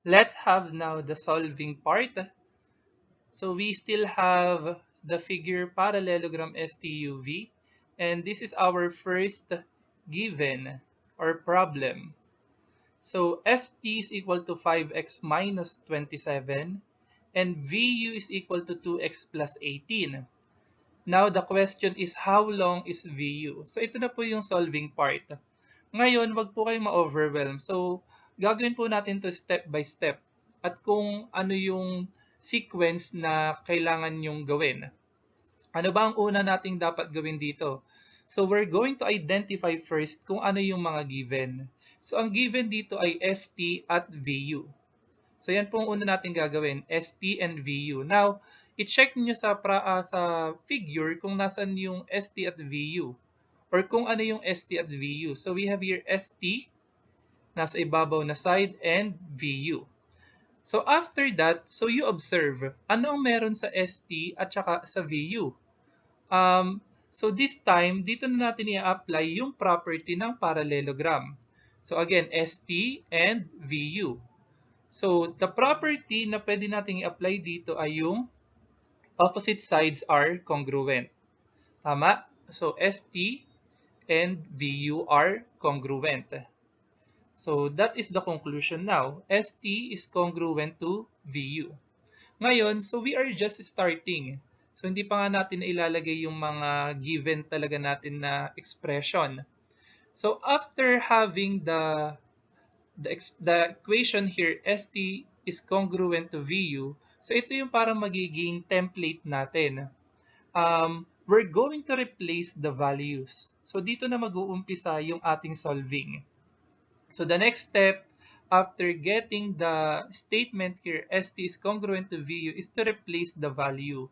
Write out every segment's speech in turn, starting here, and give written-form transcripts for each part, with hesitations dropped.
Let's have now the solving part. So we still have the figure parallelogram STUV, and this is our first given or problem. So ST is equal to 5x minus 27 and VU is equal to 2x plus 18. Now the question is how long is VU? So ito na po yung solving part. Ngayon, wag po kayong ma-overwhelm. So gagawin po natin to step by step at kung ano yung sequence na kailangan yung gawin. Ano ba ang una nating dapat gawin dito? So we're going to identify first kung ano yung mga given. So ang given dito ay ST at VU. So yan po ang una natin gagawin, ST and VU. Now, i-check niyo sa figure kung nasan yung ST at VU or kung ano yung ST at VU. So we have here ST, nasa ibabaw na side, and VU. So after that, so you observe, ano ang meron sa ST at saka sa VU? So this time, dito na natin i-apply yung property ng parallelogram. So again, ST and VU. So the property na pwede natin i-apply dito ay yung opposite sides are congruent. Tama? So ST and VU are congruent. So that is the conclusion now. ST is congruent to VU. Ngayon, so we are just starting. So hindi pa nga natin ilalagay yung mga given talaga natin na expression. So after having the equation here, ST is congruent to VU, so ito yung parang magiging template natin. We're going to replace the values. So dito na mag-uumpisa yung ating solving. So the next step, after getting the statement here, ST is congruent to VU, is to replace the value.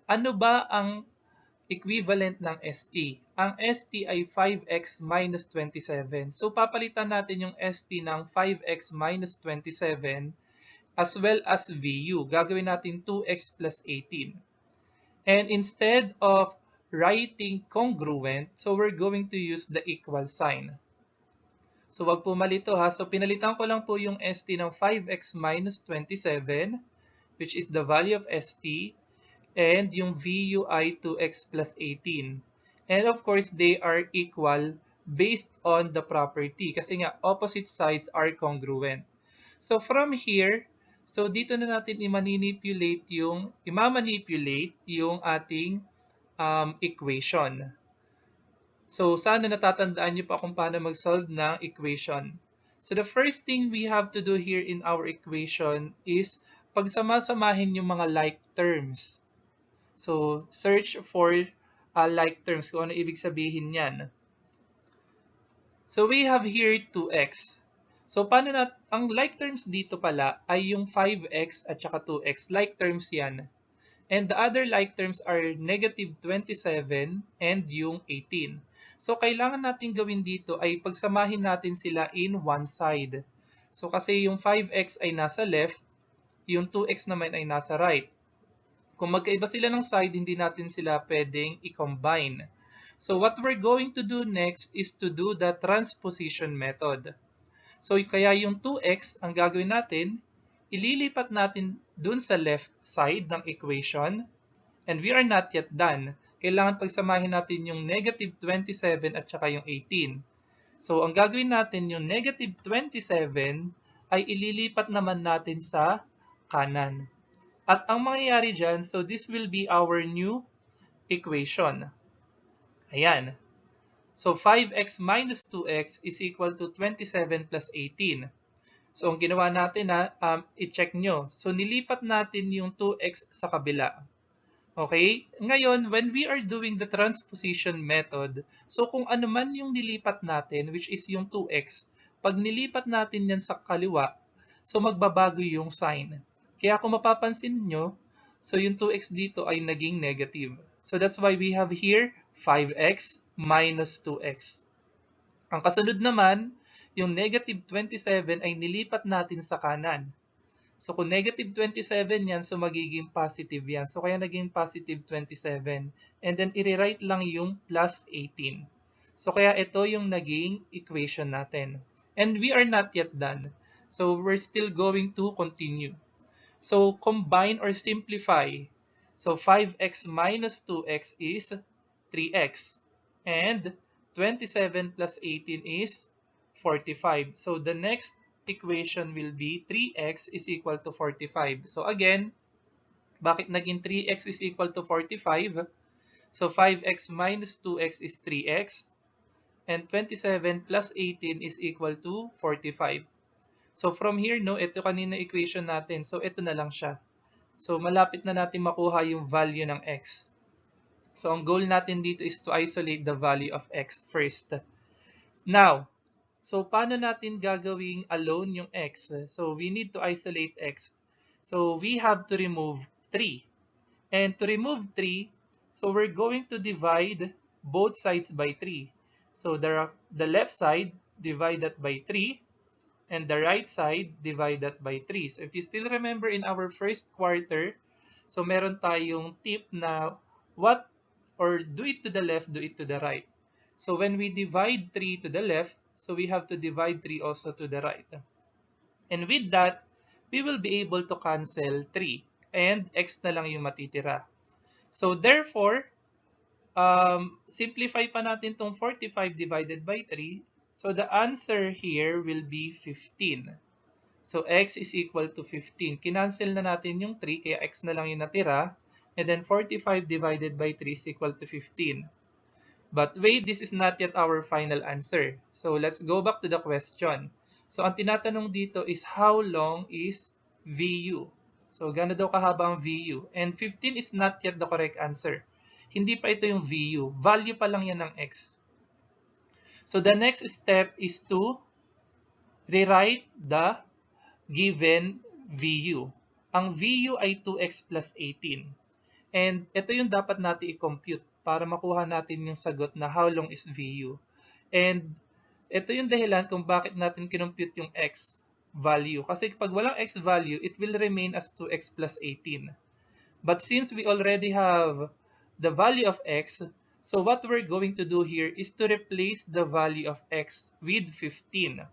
Ano ba ang equivalent ng ST? Ang ST ay 5x minus 27. So papalitan natin yung ST ng 5x minus 27 as well as VU. Gagawin natin 2x plus 18. And instead of writing congruent, so we're going to use the equal sign. So wag po malito ha. So pinalitan ko lang po yung ST ng 5x minus 27, which is the value of ST, and yung VU ay 2x plus 18. And of course, they are equal based on the property kasi nga opposite sides are congruent. So from here, so dito na natin i-manipulate yung ating equation. So sana natatandaan niyo pa kung paano mag-solve ng equation. So the first thing we have to do here in our equation is pagsama-samahin yung mga like terms. So search for like terms, kung ano ibig sabihin yan. So we have here 2x. So paano ang like terms dito pala ay yung 5x at saka 2x. Like terms yan. And the other like terms are negative 27 and yung 18. So kailangan natin gawin dito ay pagsamahin natin sila in one side. So kasi yung 5x ay nasa left, yung 2x naman ay nasa right. Kung magkaiba sila ng side, hindi natin sila pwedeng i-combine. So what we're going to do next is to do the transposition method. So kaya yung 2x, ang gagawin natin, ililipat natin dun sa left side ng equation. And we are not yet done. Kailangan pagsamahin natin yung negative 27 at saka yung 18. So ang gagawin natin yung negative 27 ay ililipat naman natin sa kanan. At ang mangyayari dyan, so this will be our new equation. Ayan. So 5x minus 2x is equal to 27 plus 18. So ang ginawa natin i-check nyo. So nilipat natin yung 2x sa kabila. Okay? Ngayon, when we are doing the transposition method, so kung ano man yung nilipat natin, which is yung 2x, pag nilipat natin yan sa kaliwa, so magbabago yung sign. Kaya kung mapapansin nyo, so yung 2x dito ay naging negative. So that's why we have here 5x minus 2x. Ang kasunod naman, yung negative 27 ay nilipat natin sa kanan. So kung negative 27 yan, so magiging positive yan. So kaya naging positive 27. And then i-rewrite lang yung plus 18. So kaya ito yung naging equation natin. And we are not yet done. So we're still going to continue. So combine or simplify. So 5x minus 2x is 3x. And 27 plus 18 is 45. So the next equation will be 3x is equal to 45. So again, bakit naging 3x is equal to 45? So 5x minus 2x is 3x. And 27 plus 18 is equal to 45. So from here, no, ito kanina equation natin. So ito na lang siya. So malapit na natin makuha yung value ng x. So ang goal natin dito is to isolate the value of x first. Now, so paano natin gagawing alone yung x? So we need to isolate x. So we have to remove 3. And to remove 3, so we're going to divide both sides by 3. So the left side, divide that by 3. And the right side, divide that by 3. So if you still remember in our first quarter, so meron tayong tip na what or do it to the left, do it to the right. So when we divide 3 to the left, so we have to divide 3 also to the right. And with that, we will be able to cancel 3 and x na lang yung matitira. So therefore, simplify pa natin tong 45 divided by 3. So the answer here will be 15. So x is equal to 15. Kinancel na natin yung 3, kaya x na lang yung natira. And then 45 divided by 3 is equal to 15. But wait, this is not yet our final answer. So let's go back to the question. So ang tinatanong dito is how long is VU? So gano'n daw kahaba ang VU? And 15 is not yet the correct answer. Hindi pa ito yung VU. Value pa lang yan ng x. So the next step is to rewrite the given VU. Ang VU ay 2x plus 18. And ito yung dapat natin i-compute para makuha natin yung sagot na how long is VU. And ito yung dahilan kung bakit natin kinompute yung x value. Kasi pag walang x value, it will remain as 2x plus 18. But since we already have the value of x, so what we're going to do here is to replace the value of x with 15.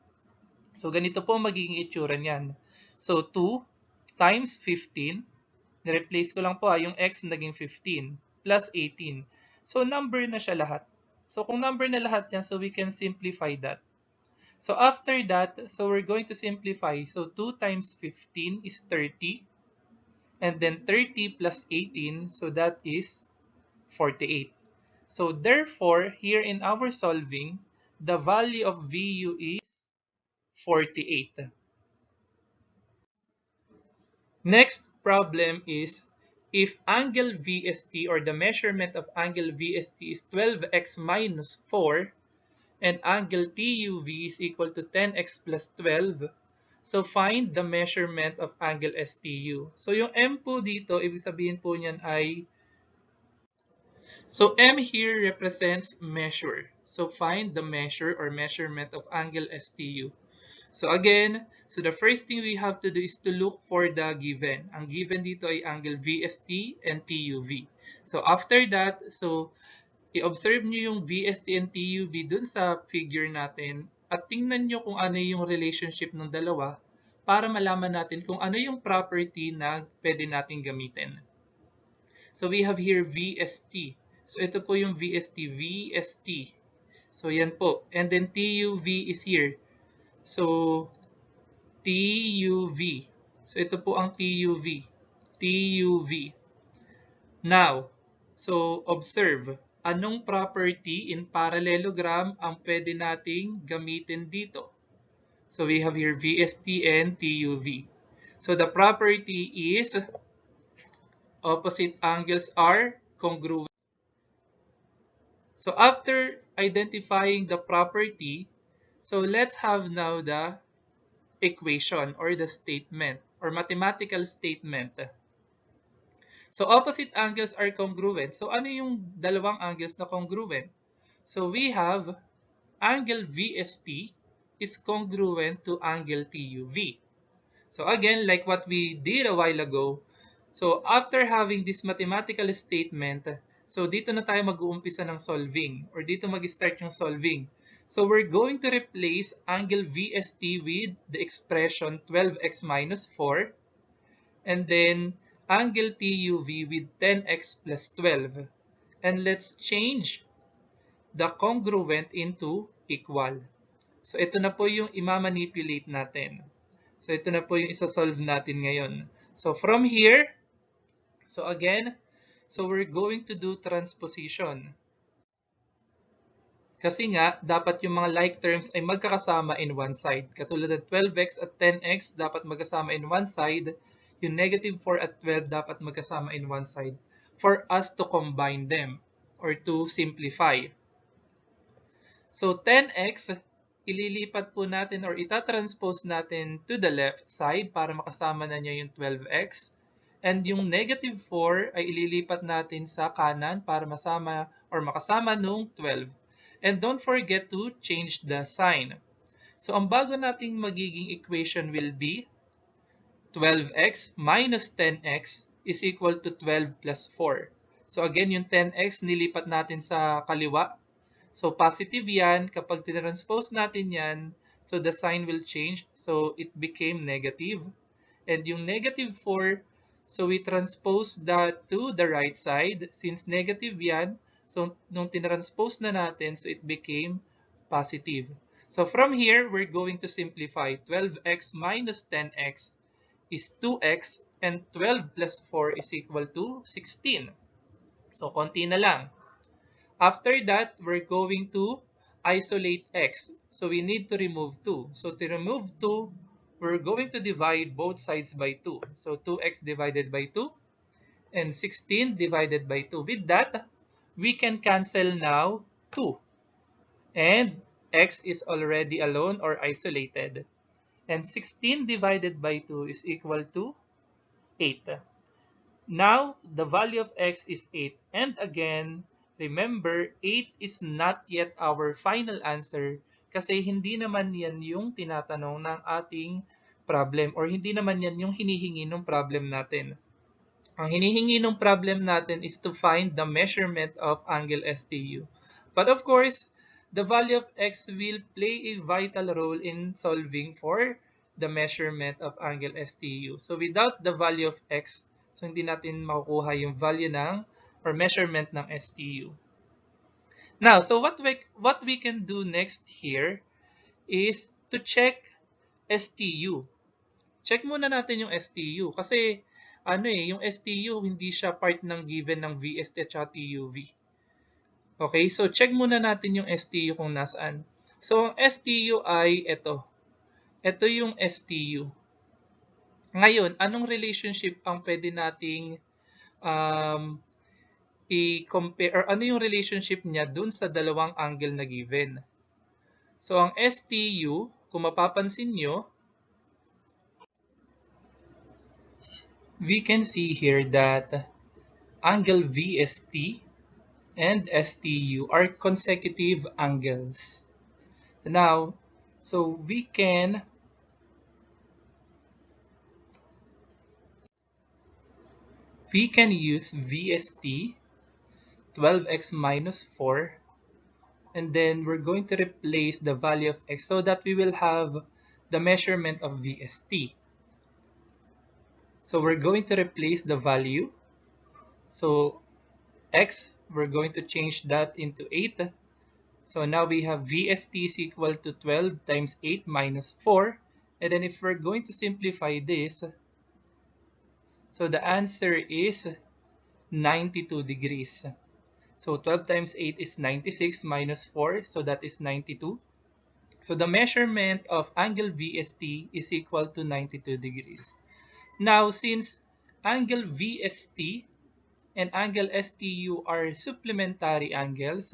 So ganito po magiging itsura niyan. So 2 times 15, nireplace ko lang po yung x naging 15 plus 18. So number na siya lahat. So kung number na lahat yan, so we can simplify that. So after that, so we're going to simplify. So 2 times 15 is 30. And then 30 plus 18, so that is 48. So therefore, here in our solving, the value of VU is 48. Next problem is, if angle VST or the measurement of angle VST is 12x minus 4 and angle TUV is equal to 10x plus 12, so find the measurement of angle STU. So yung M po dito, ibig sabihin po niyan ay, so M here represents measure. So find the measure or measurement of angle STU. So again, so the first thing we have to do is to look for the given. Ang given dito ay angle VST and TUV. So after that, so i-observe nyo yung VST and TUV dun sa figure natin at tingnan nyo kung ano yung relationship ng dalawa para malaman natin kung ano yung property na pwede natin gamitin. So we have here VST. So ito po yung VST. So yan po. And then TUV is here. So, TUV. So, ito po ang TUV. TUV. Now, so observe, anong property in parallelogram ang pwede nating gamitin dito? So, we have here VST and TUV. So, the property is opposite angles are congruent. So, after identifying the property, so let's have now the equation or the statement or mathematical statement. So opposite angles are congruent. So ano yung dalawang angles na congruent? So we have angle VST is congruent to angle TUV. So again, like what we did a while ago, so after having this mathematical statement, so dito na tayo mag-uumpisa ng solving or dito mag-start yung solving. So we're going to replace angle VST with the expression 12x minus 4 and then angle TUV with 10x plus 12. And let's change the congruent into equal. So ito na po yung ima-manipulate natin. So ito na po yung isa-solve natin ngayon. So from here, so again, so we're going to do transposition. Kasi nga, dapat yung mga like terms ay magkakasama in one side. Katulad ng 12x at 10x dapat magkasama in one side. Yung negative 4 at 12 dapat magkasama in one side for us to combine them or to simplify. So 10x, ililipat po natin or itatranspose natin to the left side para makasama na niya yung 12x. And yung negative 4 ay ililipat natin sa kanan para masama or makasama nung 12. And don't forget to change the sign. So ang bago nating magiging equation will be 12x minus 10x is equal to 12 plus 4. So again, yung 10x nilipat natin sa kaliwa. So positive yan. Kapag tinranspose natin yan, so the sign will change. So it became negative. And yung negative 4, so we transpose that to the right side. Since negative yan, so nung tinranspose na natin, so it became positive. So from here, we're going to simplify. 12x minus 10x is 2x and 12 plus 4 is equal to 16. So konti na lang. After that, we're going to isolate x. So we need to remove 2. So to remove 2, we're going to divide both sides by 2. So 2x divided by 2 and 16 divided by 2. With that, we can cancel now 2. And x is already alone or isolated. And 16 divided by 2 is equal to 8. Now, the value of x is 8. And again, remember, 8 is not yet our final answer kasi hindi naman yan yung tinatanong ng ating problem or hindi naman yan yung hinihingi ng problem natin. Ang hinihingi ng problem natin is to find the measurement of angle STU. But of course, the value of x will play a vital role in solving for the measurement of angle STU. So without the value of x, so hindi natin makukuha yung value ng or measurement ng STU. Now, so what we can do next here is to check STU. Check muna natin yung STU kasi yung STU hindi siya part ng given ng VST at TUV. Okay, so check muna natin yung STU kung nasaan. So ang STU ay ito. Ito yung STU. Ngayon, anong relationship ang pwede nating i-compare or ano yung relationship niya dun sa dalawang angle na given? So ang STU, kung mapapansin nyo, we can see here that angle VST and STU are consecutive angles. Now, so we can use VST 12x minus 4 and then we're going to replace the value of x so that we will have the measurement of VST. So we're going to replace the value. So x, we're going to change that into 8. So now we have VST is equal to 12 times 8 minus 4. And then if we're going to simplify this, so the answer is 92 degrees. So 12 times 8 is 96 minus 4, so that is 92. So the measurement of angle VST is equal to 92 degrees. Now, since angle VST and angle STU are supplementary angles,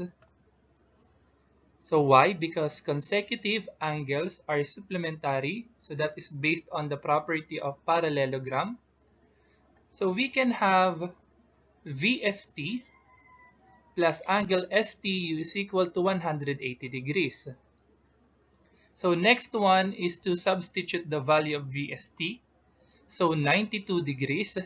so why? Because consecutive angles are supplementary, so that is based on the property of parallelogram. So we can have VST plus angle STU is equal to 180 degrees. So next one is to substitute the value of VST. So 92 degrees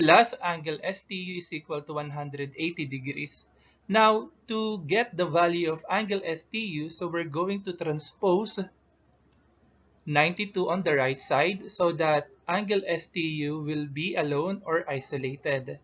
plus angle STU is equal to 180 degrees. Now, to get the value of angle STU, so we're going to transpose 92 on the right side so that angle STU will be alone or isolated.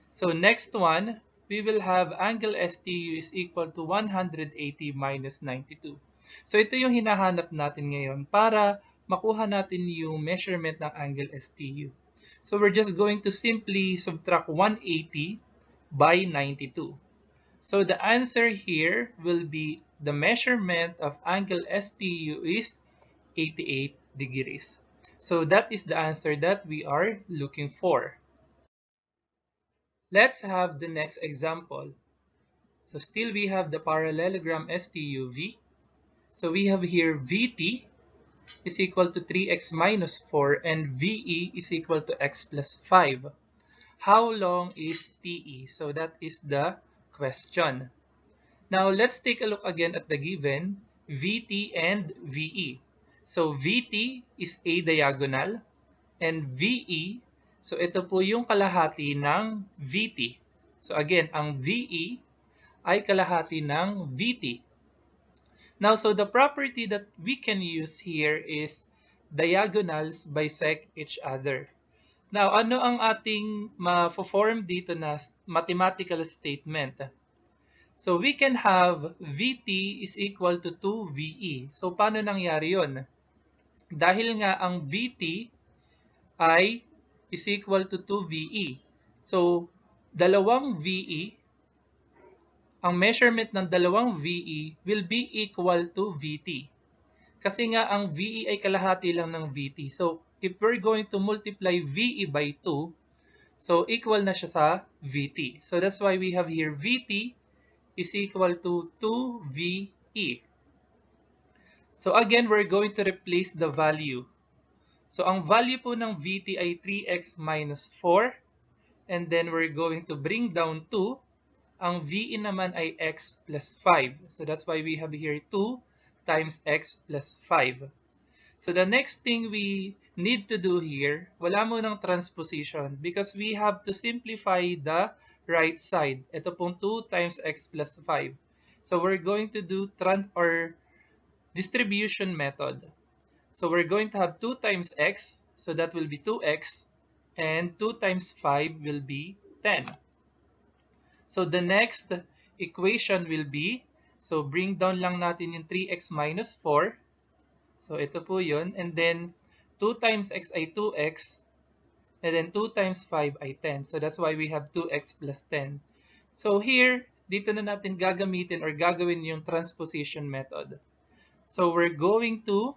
So next one, we will have angle STU is equal to 180 minus 92. So ito yung hinahanap natin ngayon para makuha natin yung measurement ng angle STU. So we're just going to simply subtract 180 by 92. So the answer here will be the measurement of angle STU is 88 degrees. So that is the answer that we are looking for. Let's have the next example. So still we have the parallelogram STUV. So we have here VT is equal to 3x minus 4 and VE is equal to x plus 5. How long is TE? So that is the question. Now let's take a look again at the given VT and VE. So VT is a diagonal and VE, so ito po yung kalahati ng VT. So again, ang VE ay kalahati ng VT. Now, so the property that we can use here is diagonals bisect each other. Now, ano ang ating ma-form dito na mathematical statement? So we can have VT is equal to 2VE. So paano nangyari yun? Dahil nga ang VT ay is equal to 2VE. So, dalawang VE, ang measurement ng dalawang VE will be equal to VT. Kasi nga ang VE ay kalahati lang ng VT. So, if we're going to multiply VE by 2, so equal na siya sa VT. So, that's why we have here VT is equal to 2VE. So, again, we're going to replace the value. So, ang value po ng VT ay 3x minus 4. And then, we're going to bring down 2. Ang VE naman ay x plus 5. So, that's why we have here 2 times x plus 5. So, the next thing we need to do here, wala mo ng transposition because we have to simplify the right side. Ito pong 2 times x plus 5. So, we're going to do distribution method. So we're going to have 2 times x, so that will be 2x, and 2 times 5 will be 10. So the next equation will be, so bring down lang natin yung 3x minus 4. So ito po yun, and then 2 times x ay 2x, and then 2 times 5 ay 10. So that's why we have 2x plus 10. So here, dito na natin gagamitin or gagawin yung transposition method. So we're going to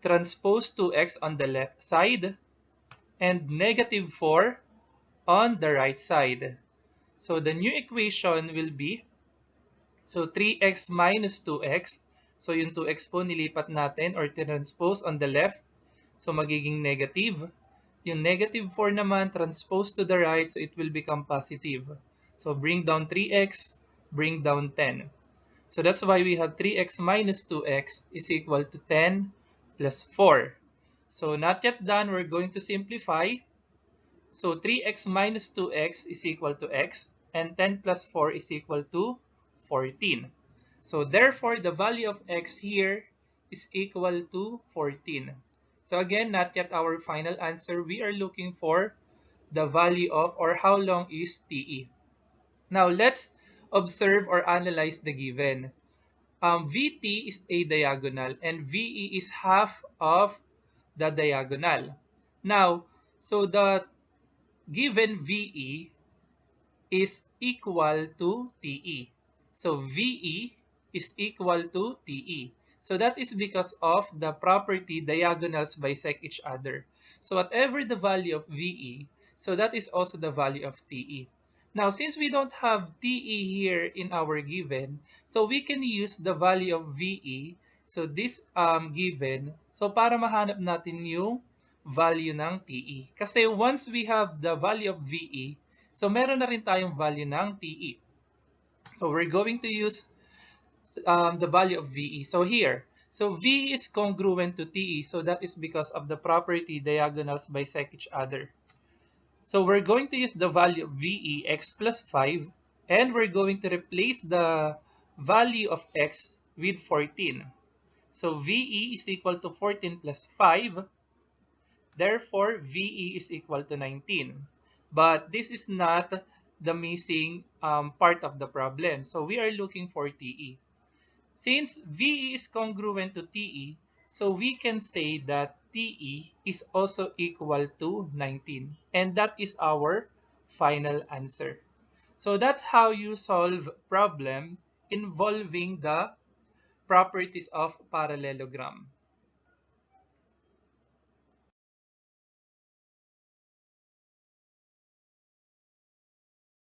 transpose 2x on the left side and negative 4 on the right side. So the new equation will be, so 3x minus 2x. So yung 2x po nilipat natin or transpose on the left. So magiging negative. Yung negative 4 naman transpose to the right, so it will become positive. So bring down 3x, bring down 10. So that's why we have 3x minus 2x is equal to 10 plus 4. So not yet done, we're going to simplify. So 3x minus 2x is equal to x, and 10 plus 4 is equal to 14. So therefore, the value of x here is equal to 14. So again, not yet our final answer. We are looking for the value of or how long is TE. Now let's observe or analyze the given. VT is a diagonal and VE is half of the diagonal. Now, so the given VE is equal to TE. So VE is equal to TE. So that is because of the property diagonals bisect each other. So whatever the value of VE, so that is also the value of TE. Now, since we don't have TE here in our given, so we can use the value of VE, so this given, so para mahanap natin yung value ng TE. Kasi once we have the value of VE, so meron na rin tayong value ng TE. So we're going to use the value of VE. So here, so VE is congruent to TE, so that is because of the property diagonals bisect each other. So we're going to use the value of VE, x plus 5. And we're going to replace the value of x with 14. So VE is equal to 14 plus 5. Therefore, VE is equal to 19. But this is not the missing part of the problem. So we are looking for TE. Since VE is congruent to TE, so we can say that TE is also equal to 19. And that is our final answer. So that's how you solve problem involving the properties of parallelogram.